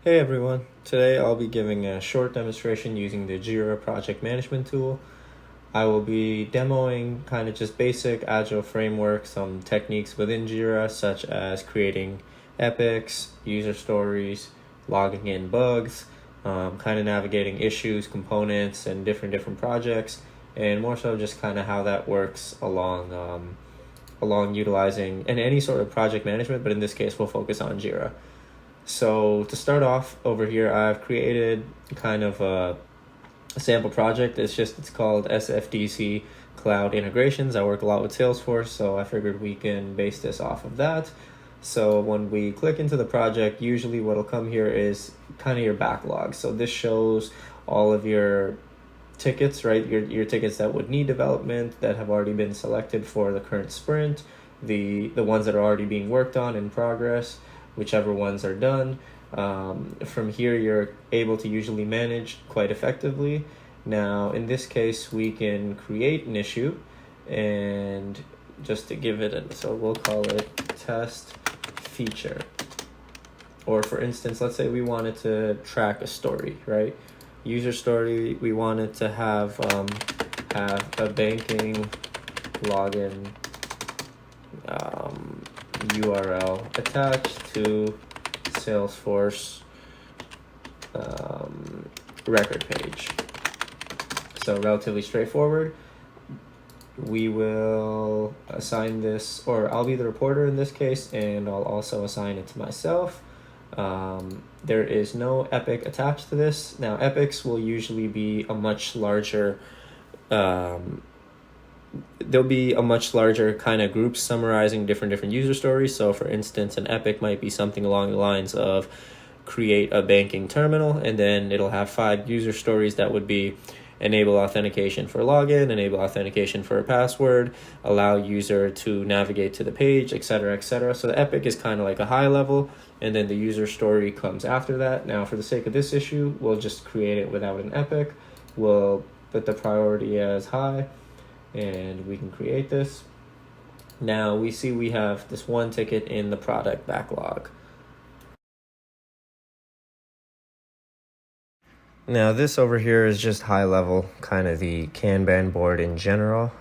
Hey everyone, today I'll be giving a short demonstration using the JIRA project management tool. I will be demoing kind of just basic agile framework, some techniques within JIRA such as creating epics, user stories, logging in bugs, kind of navigating issues, components, and different projects, and more so just kind of how that works along utilizing and any sort of project management, but in this case we'll focus on JIRA. So to start off over here, I've created kind of a sample project. It's called SFDC Cloud Integrations. I work a lot with Salesforce, so I figured we can base this off of that. So when we click into the project, usually what'll come here is kind of your backlog. So this shows all of your tickets, right? Your tickets that would need development that have already been selected for the current sprint, the ones that are already being worked on in progress, whichever ones are done. From here, you're able to usually manage quite effectively. Now, in this case, we can create an issue, and just to give it so we'll call it test feature. Or for instance, let's say we wanted to track a story, right? User story, we wanted to have a banking login URL attached to Salesforce record page. So relatively straightforward. We will assign this, or I'll be the reporter in this case, and I'll also assign it to myself. There is no epic attached to this. Now, epics will usually be a much larger there'll be a much larger kind of group summarizing different user stories. So for instance, an epic might be something along the lines of create a banking terminal, and then it'll have 5 user stories that would be enable authentication for login, enable authentication for a password, allow user to navigate to the page, etc., etc. So the epic is kind of like a high level, and then the user story comes after that. Now, for the sake of this issue, we'll just create it without an epic. We'll put the priority as high, and we can create this. Now we see we have this one ticket in the product backlog. Now this over here is just high level, kind of the Kanban board in general.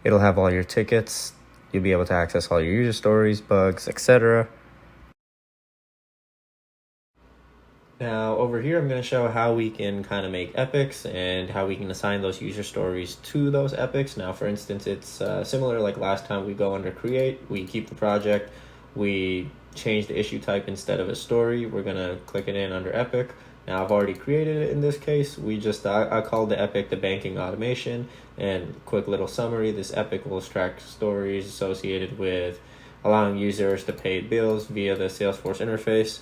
It'll have all your tickets. You'll be able to access all your user stories, bugs, etc. Now over here, I'm going to show how we can kind of make epics and how we can assign those user stories to those epics. Now, for instance, it's similar like last time. We go under create, we keep the project, we change the issue type instead of a story. We're going to click it in under epic. Now I've already created it in this case. I called the epic the banking automation, and quick little summary, this epic will extract stories associated with allowing users to pay bills via the Salesforce interface.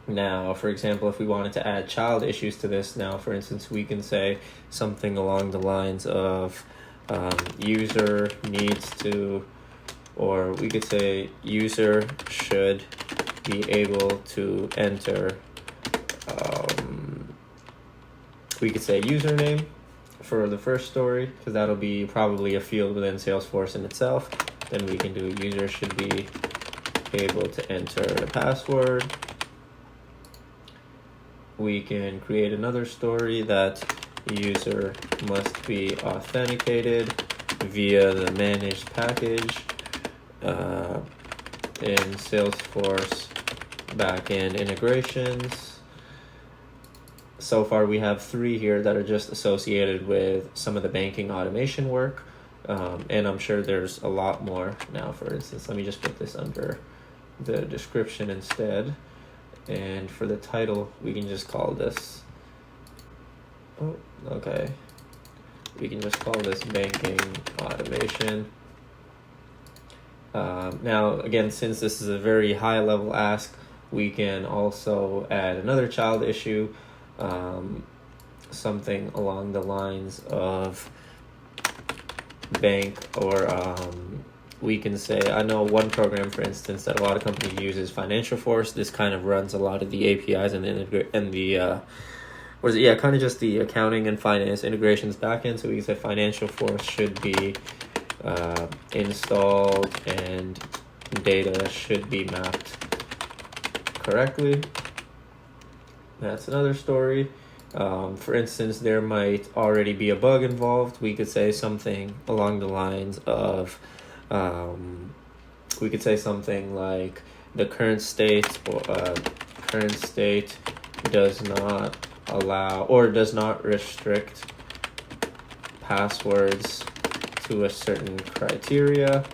Now, for example, if we wanted to add child issues to this, now, for instance, we can say something along the lines of user needs to, or we could say user should be able to enter, we could say username for the first story, because that'll be probably a field within Salesforce in itself. Then we can do user should be able to enter the password. We can create another story that user must be authenticated via the managed package in Salesforce backend integrations. So far we have 3 here that are just associated with some of the banking automation work, and I'm sure there's a lot more. Now, for instance, let me just put this under the description instead. And for the title, we can just call this, we can just call this banking automation. Now, again, since this is a very high level ask, we can also add another child issue, something along the lines of bank, or we can say, I know one program, for instance, that a lot of companies use is Financial Force. This kind of runs a lot of the APIs and kind of just the accounting and finance integrations backend. So we can say Financial Force should be installed and data should be mapped correctly. That's another story. For instance, there might already be a bug involved. We could say something along the lines of, we could say something like the current state does not allow or does not restrict passwords to a certain criteria.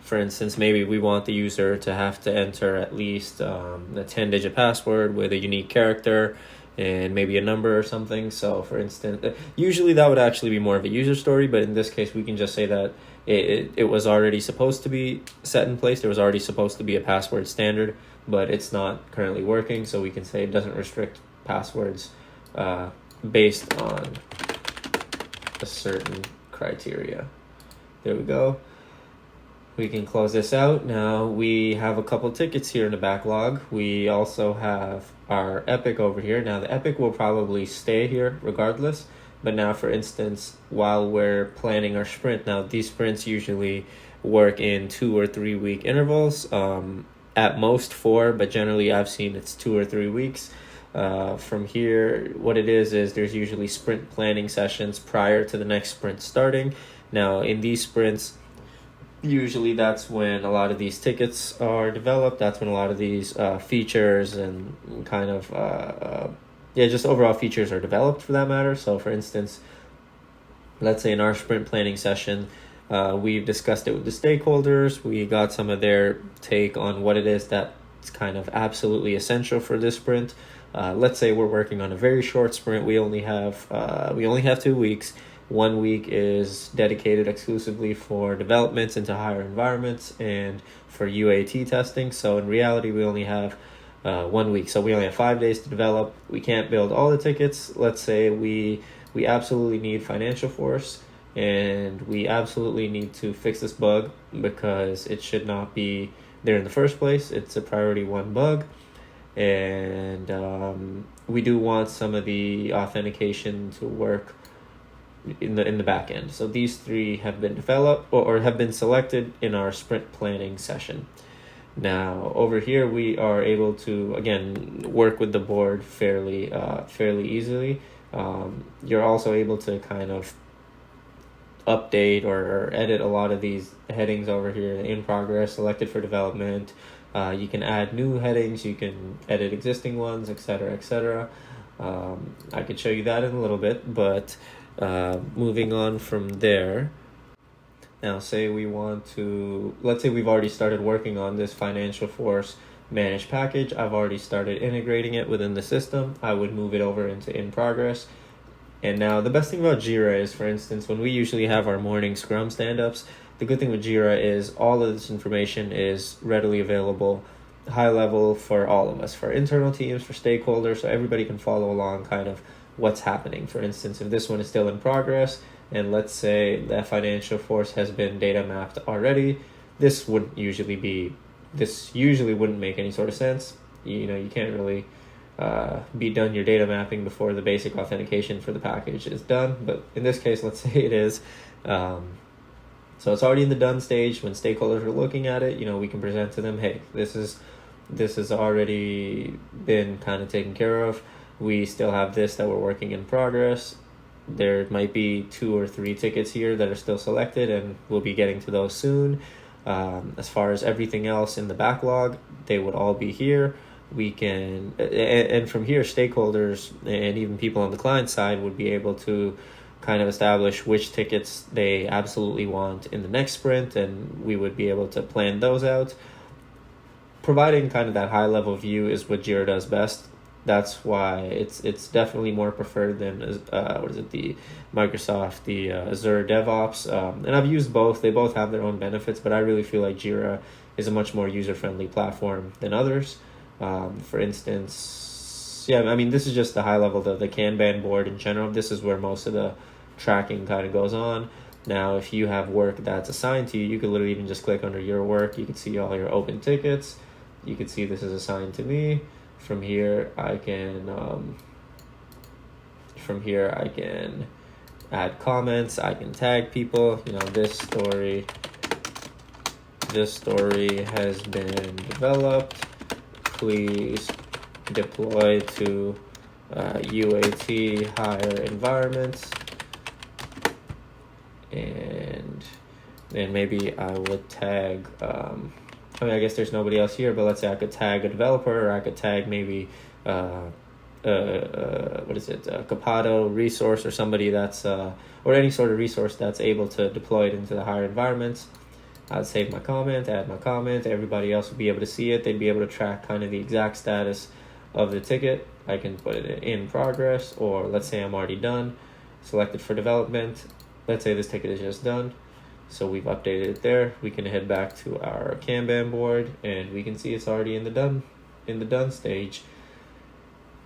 For instance, maybe we want the user to have to enter at least a 10-digit password with a unique character and maybe a number or something. So for instance, usually that would actually be more of a user story, but in this case we can just say that it was already supposed to be set in place. There was already supposed to be a password standard, but it's not currently working, so we can say it doesn't restrict passwords based on a certain criteria. There we go. We can close this out. Now we have a couple tickets here in the backlog. We also have our epic over here. Now the epic will probably stay here regardless. But now, for instance, while we're planning our sprint, now these sprints usually work in 2 or 3 week intervals. At most 4, but generally I've seen it's 2 or 3 weeks. From here, what it is there's usually sprint planning sessions prior to the next sprint starting. Now in these sprints, usually that's when a lot of these tickets are developed. That's when a lot of these features and kind of just overall features are developed, for that matter. So for instance, let's say in our sprint planning session, we've discussed it with the stakeholders. We got some of their take on what it is that's kind of absolutely essential for this sprint. Let's say we're working on a very short sprint. We only have 2 weeks. 1 week is dedicated exclusively for developments into higher environments and for UAT testing. So in reality, we only have 1 week. So we only have 5 days to develop. We can't build all the tickets. Let's say we absolutely need financial force, and we absolutely need to fix this bug because it should not be there in the first place. It's a priority 1 bug. And we do want some of the authentication to work in the back end. So these 3 have been developed or have been selected in our sprint planning session. Now over here we are able to again work with the board fairly easily. You're also able to kind of update or edit a lot of these headings over here: in progress, selected for development. You can add new headings, you can edit existing ones, etc. I could show you that in a little bit, but moving on from there. Now say we want to, let's say we've already started working on this financial force managed package. I've already started integrating it within the system. I would move it over into in progress. And now the best thing about JIRA is, for instance, when we usually have our morning Scrum stand-ups, the good thing with JIRA is all of this information is readily available, high level for all of us, for internal teams, for stakeholders, so everybody can follow along kind of what's happening. For instance, if this one is still in progress, and let's say that financial force has been data mapped already, this usually wouldn't make any sort of sense. You can't really be done your data mapping before the basic authentication for the package is done. But in this case, let's say it is. So it's already in the done stage. When stakeholders are looking at it, we can present to them, hey, this has already been kind of taken care of. We still have this that we're working in progress. There might be 2 or 3 tickets here that are still selected, and we'll be getting to those soon. As far as everything else in the backlog, they would all be here. We can, and from here, stakeholders and even people on the client side would be able to kind of establish which tickets they absolutely want in the next sprint, and we would be able to plan those out. Providing kind of that high level view is what JIRA does best. That's why it's definitely more preferred than the Microsoft, the Azure DevOps. And I've used both. They both have their own benefits, but I really feel like JIRA is a much more user-friendly platform than others. For instance, this is just the high level, the Kanban board in general. This is where most of the tracking kind of goes on. Now, if you have work that's assigned to you, you could literally even just click under your work. You can see all your open tickets. You can see this is assigned to me. From here, I can add comments. I can tag people. This story has been developed. Please deploy to UAT higher environments. And then maybe I would tag, I guess there's nobody else here, but let's say I could tag a developer, or I could tag maybe, Capado resource, or somebody that's, or any sort of resource that's able to deploy it into the higher environments. I'd save my comment, add my comment, everybody else would be able to see it. They'd be able to track kind of the exact status of the ticket. I can put it in progress, or let's say I'm already done, selected for development. Let's say this ticket is just done. So we've updated it there. We can head back to our Kanban board and we can see it's already in the done stage.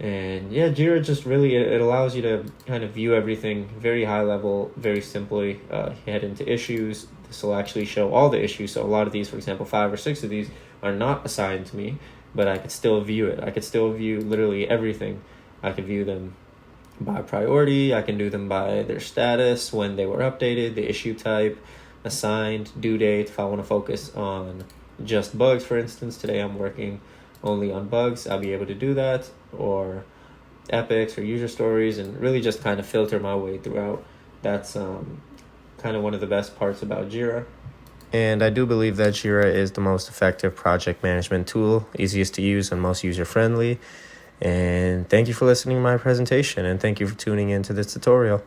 And yeah, JIRA just really, it allows you to kind of view everything very high level, very simply. Head into issues. This will actually show all the issues. So a lot of these, for example, 5 or 6 of these are not assigned to me, but I could still view it. I could still view literally everything. I could view them by priority. I can do them by their status, when they were updated, the issue type, assigned, due date. If I want to focus on just bugs, for instance, today I'm working only on bugs, I'll be able to do that, or epics or user stories, and really just kind of filter my way throughout. That's kind of one of the best parts about JIRA. And I do believe that JIRA is the most effective project management tool, easiest to use and most user-friendly. And thank you for listening to my presentation, and thank you for tuning into this tutorial.